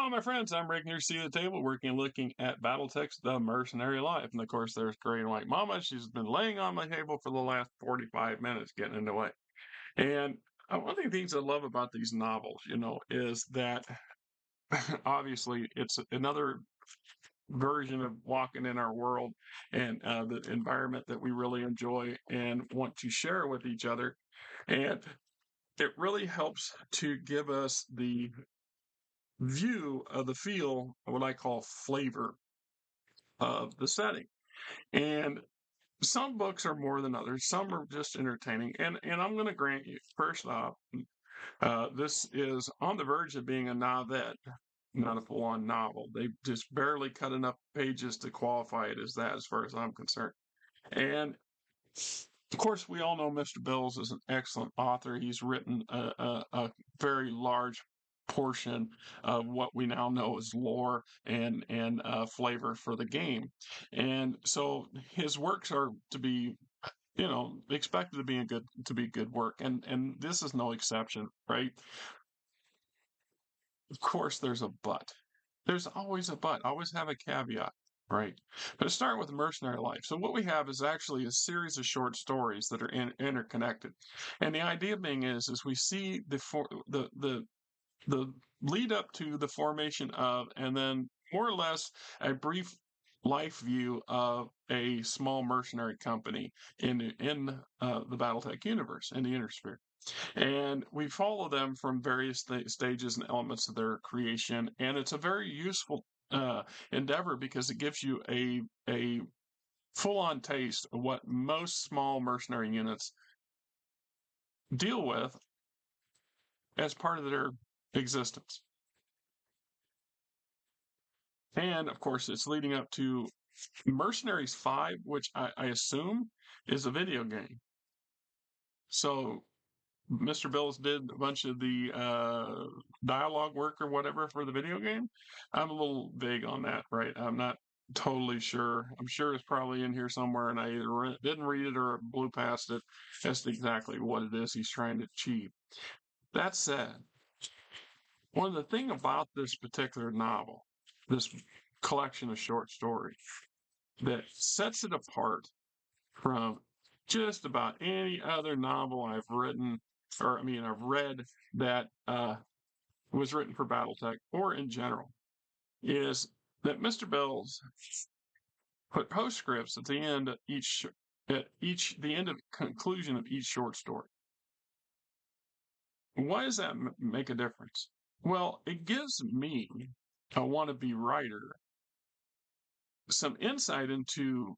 Hello, my friends. I'm Rick near Sea of the Table, working and looking at Battletech's The Mercenary Life. And of course, there's Gray and White Mama. She's been laying on my table for the last 45 minutes, getting in the way. And one of the things I love about these novels, is that obviously it's another version of walking in our world and the environment that we really enjoy and want to share with each other. And it really helps to give us the view of the feel, what I call flavor of the setting. And some books are more than others. Some are just entertaining. And I'm going to grant you, first off, this is on the verge of being a novelette, not a full-on novel. They just barely cut enough pages to qualify it as that, as far as I'm concerned. And of course, we all know Mr. Bills is an excellent author. He's written a very large portion of what we now know as lore and flavor for the game, and so his works are to be, expected to be good work, and this is no exception, right? Of course, there's a but. There's always a but. Always have a caveat, right? But start with Mercenary Life. So what we have is actually a series of short stories that are interconnected, and the idea being is we see the lead up to the formation of, and then more or less a brief life view of a small mercenary company in the BattleTech universe, in the Innersphere. And we follow them from various stages and elements of their creation, and it's a very useful endeavor because it gives you a full-on taste of what most small mercenary units deal with as part of their existence. And of course, it's leading up to Mercenaries 5, which I assume is a video game. So Mr. Bills did a bunch of the dialogue work or whatever for the video game. I'm a little vague on that, right? I'm not totally sure. I'm sure it's probably in here somewhere, and I either didn't read it or blew past it. That's exactly what it is he's trying to achieve. That said, one of the things about this particular novel, this collection of short stories, that sets it apart from just about any other novel I've written, or I've read that was written for BattleTech or in general, is that Mr. Bills put postscripts at the end of the end of conclusion of each short story. Why does that make a difference? Well, it gives me, a wannabe writer, some insight into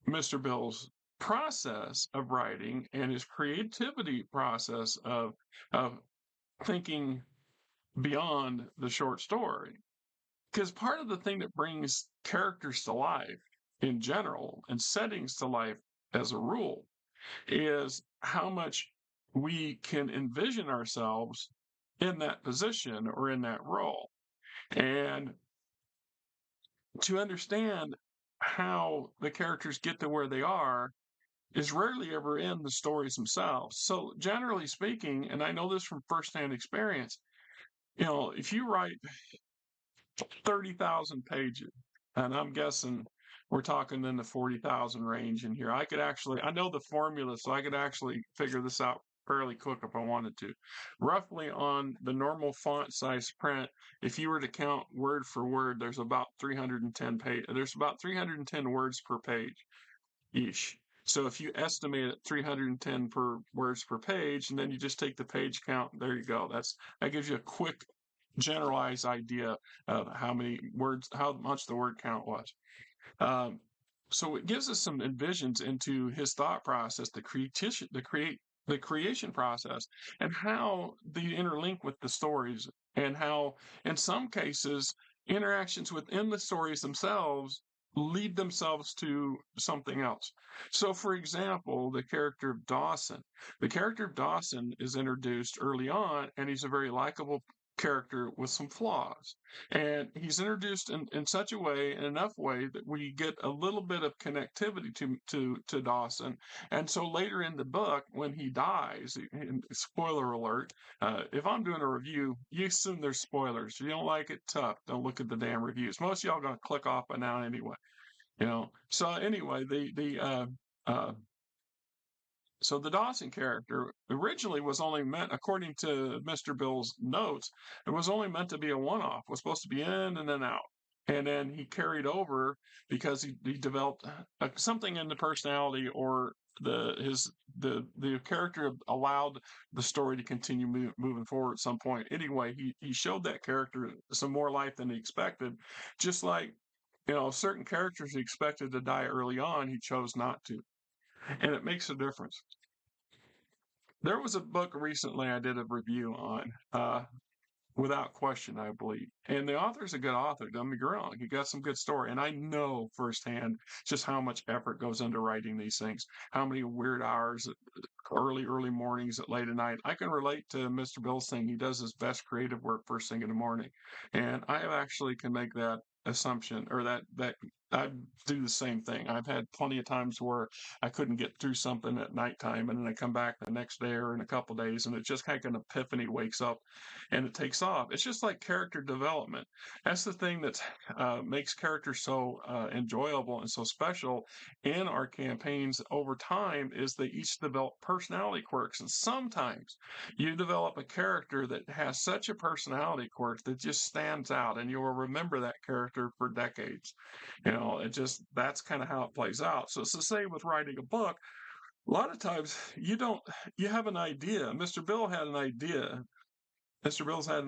Mr. Bill's process of writing and his creativity process of thinking beyond the short story. Because part of the thing that brings characters to life in general and settings to life as a rule is how much we can envision ourselves in that position or in that role. And to understand how the characters get to where they are is rarely ever in the stories themselves. So generally speaking, and I know this from firsthand experience, if you write 30,000 pages, and I'm guessing we're talking in the 40,000 range in here, I know the formula, so I could actually figure this out fairly quick if I wanted to. Roughly on the normal font size print, if you were to count word for word, there's about 310 words per page each. So if you estimate it 310 words per page, and then you just take the page count, there you go. That gives you a quick generalized idea of how much the word count was. So it gives us some envisions into his thought process, the creation process, and how they interlink with the stories, and how, in some cases, interactions within the stories themselves lead themselves to something else. So, for example, the character of Dawson. The character of Dawson is introduced early on, and he's a very likable character with some flaws. And he's introduced in such a way, in enough way that we get a little bit of connectivity to Dawson. And so later in the book, when he dies, and spoiler alert, if I'm doing a review, you assume there's spoilers. If you don't like it, tough. Don't look at the damn reviews. Most of y'all are gonna click off by now anyway. So anyway, so the Dawson character originally was only meant, according to Mr. Bill's notes, it was only meant to be a one-off. It was supposed to be in and then out. And then he carried over because he developed something in the personality, or the character allowed the story to continue moving forward at some point. Anyway, he showed that character some more life than he expected, just like certain characters he expected to die early on, he chose not to, and it makes a difference. There was a book recently I did a review on, without question, I believe. And the author's a good author, don't get me wrong. He got some good story. And I know firsthand just how much effort goes into writing these things, how many weird hours, early mornings, at late at night. I can relate to Mr. Bill saying he does his best creative work first thing in the morning. And I actually can make that assumption, or that I do the same thing. I've had plenty of times where I couldn't get through something at nighttime, and then I come back the next day or in a couple of days, and it just kind of an epiphany wakes up, and it takes off. It's just like character development. That's the thing that makes characters so enjoyable and so special in our campaigns over time, is they each develop personality quirks, and sometimes you develop a character that has such a personality quirk that just stands out, and you will remember that character for decades. That's kind of how it plays out. So it's the same with writing a book. A lot of times you have an idea. Mr. Bill's had an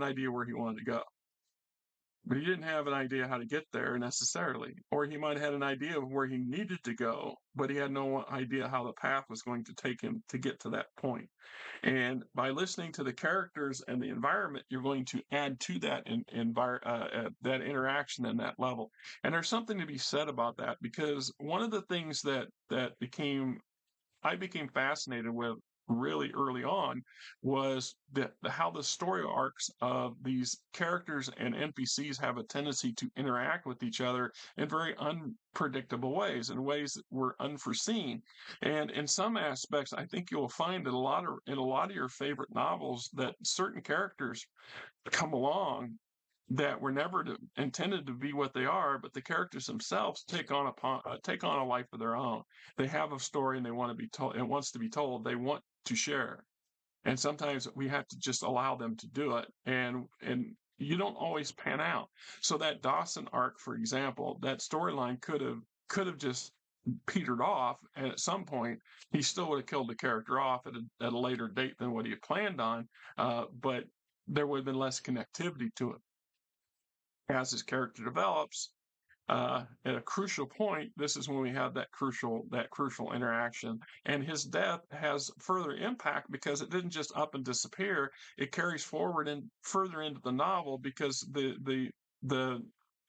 idea where he wanted to go, but he didn't have an idea how to get there necessarily. Or he might have had an idea of where he needed to go, but he had no idea how the path was going to take him to get to that point. And by listening to the characters and the environment, you're going to add to that that interaction and that level. And there's something to be said about that, because one of the things that I became fascinated with really early on was how the story arcs of these characters and NPCs have a tendency to interact with each other in very unpredictable ways, in ways that were unforeseen. And in some aspects, I think you'll find that in a lot of your favorite novels, that certain characters come along that were never intended to be what they are, but the characters themselves take on a life of their own. They have a story, and they want to be told. It wants to be told. They want to share, and sometimes we have to just allow them to do it. And you don't always pan out. So that Dawson arc, for example, that storyline could have just petered off, and at some point he still would have killed the character off at a later date than what he had planned on, but there would have been less connectivity to it. As his character develops, at a crucial point, this is when we have that crucial interaction. And his death has further impact because it didn't just up and disappear; it carries forward and further into the novel, because the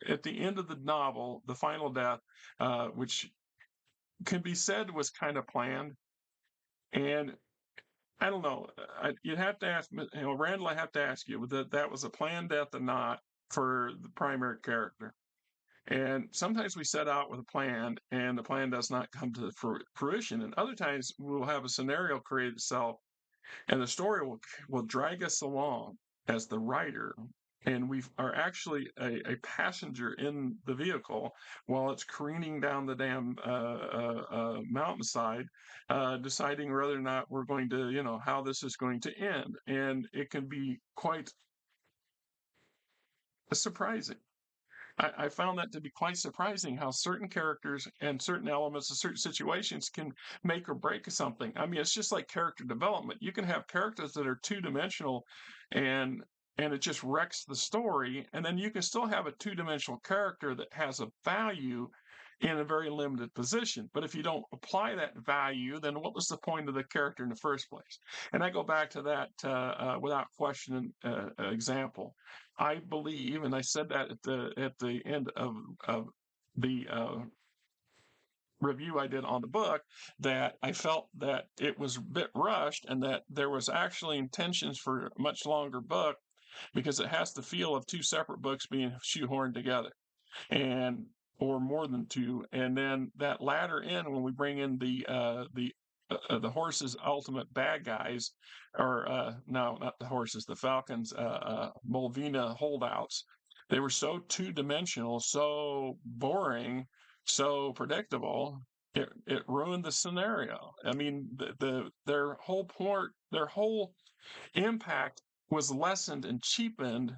at the end of the novel, the final death, which can be said was kind of planned, and I don't know. You'd have to ask, Randall. I have to ask you whether that was a planned death or not for the primary character. And sometimes we set out with a plan, and the plan does not come to fruition. And other times we'll have a scenario create itself, and the story will drag us along as the writer. And we are actually a passenger in the vehicle while it's careening down the damn mountainside, deciding whether or not we're going to, how this is going to end. And it can be quite surprising. I found that to be quite surprising, how certain characters and certain elements of certain situations can make or break something. I mean, it's just like character development. You can have characters that are two-dimensional, and it just wrecks the story, and then you can still have a two-dimensional character that has a value in a very limited position. But if you don't apply that value, then what was the point of the character in the first place? And I go back to that without question example. I believe, and I said that at the end of the review I did on the book, that I felt that it was a bit rushed, and that there was actually intentions for a much longer book, because it has the feel of two separate books being shoehorned together, and or more than two. And then that latter end, when we bring in the horse's ultimate bad guys, or no, not the horses, the Falcons, Mulvina holdouts. They were so two-dimensional, so boring, so predictable. It ruined the scenario. I mean, their whole point, their whole impact was lessened and cheapened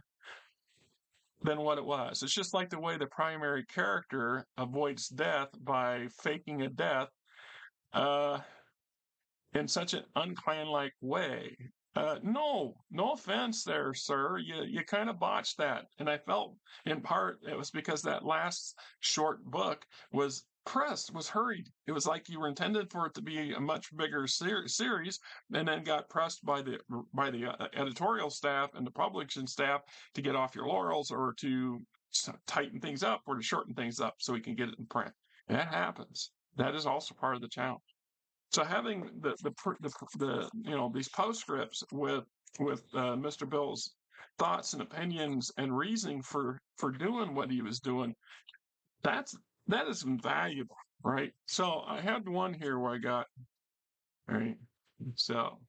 than what it was. It's just like the way the primary character avoids death by faking a death. In such an unclan-like way. No offense there, sir. You kind of botched that, and I felt in part it was because that last short book was pressed, was hurried. It was like you were intended for it to be a much bigger series, and then got pressed by the editorial staff and the publishing staff to get off your laurels, or to tighten things up, or to shorten things up so we can get it in print. That happens. That is also part of the challenge. So having the these postscripts with Mr. Bill's thoughts and opinions and reasoning for doing what he was doing, that is invaluable, right? So I had one here where I got, right. So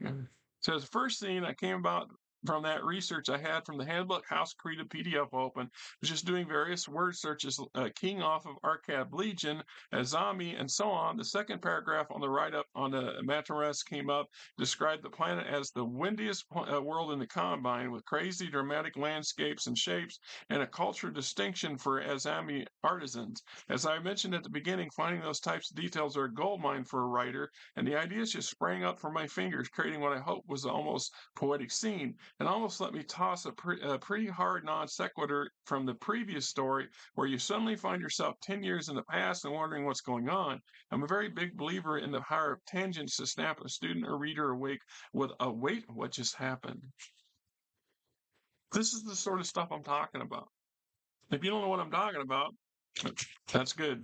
yeah. So the first thing I came about from that research I had from the handbook House Creed PDF open was just doing various word searches, keying off of Arcad Legion, Azami, and so on. The second paragraph on the write-up on the Mataras came up, described the planet as the windiest world in the Combine, with crazy dramatic landscapes and shapes, and a cultural distinction for Azami artisans. As I mentioned at the beginning, finding those types of details are a goldmine for a writer, and the ideas just sprang up from my fingers, creating what I hope was an almost poetic scene, and almost let me toss a pretty hard non sequitur from the previous story, where you suddenly find yourself 10 years in the past and wondering what's going on. I'm a very big believer in the power of tangents to snap a student or reader awake with a wait, what just happened? This is the sort of stuff I'm talking about. If you don't know what I'm talking about, that's good.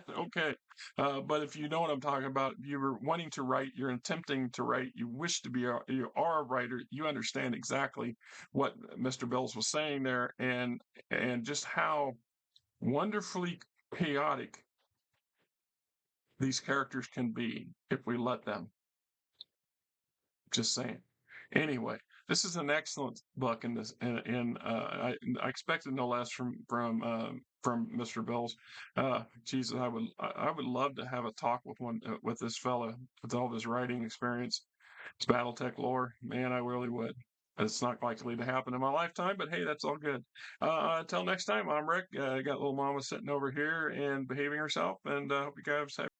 Okay. But if you know what I'm talking about, you're wanting to write, you're attempting to write, you wish to be, you are a writer, you understand exactly what Mr. Bills was saying there, and just how wonderfully chaotic these characters can be if we let them. Just saying. Anyway, this is an excellent book, and I expected no less from Mr. Bills. Jesus, I would love to have a talk with this fella with all this writing experience, his BattleTech lore. Man, I really would. It's not likely to happen in my lifetime, but hey, that's all good. Until next time, I'm Rick. I got little mama sitting over here and behaving herself, and hope you guys have.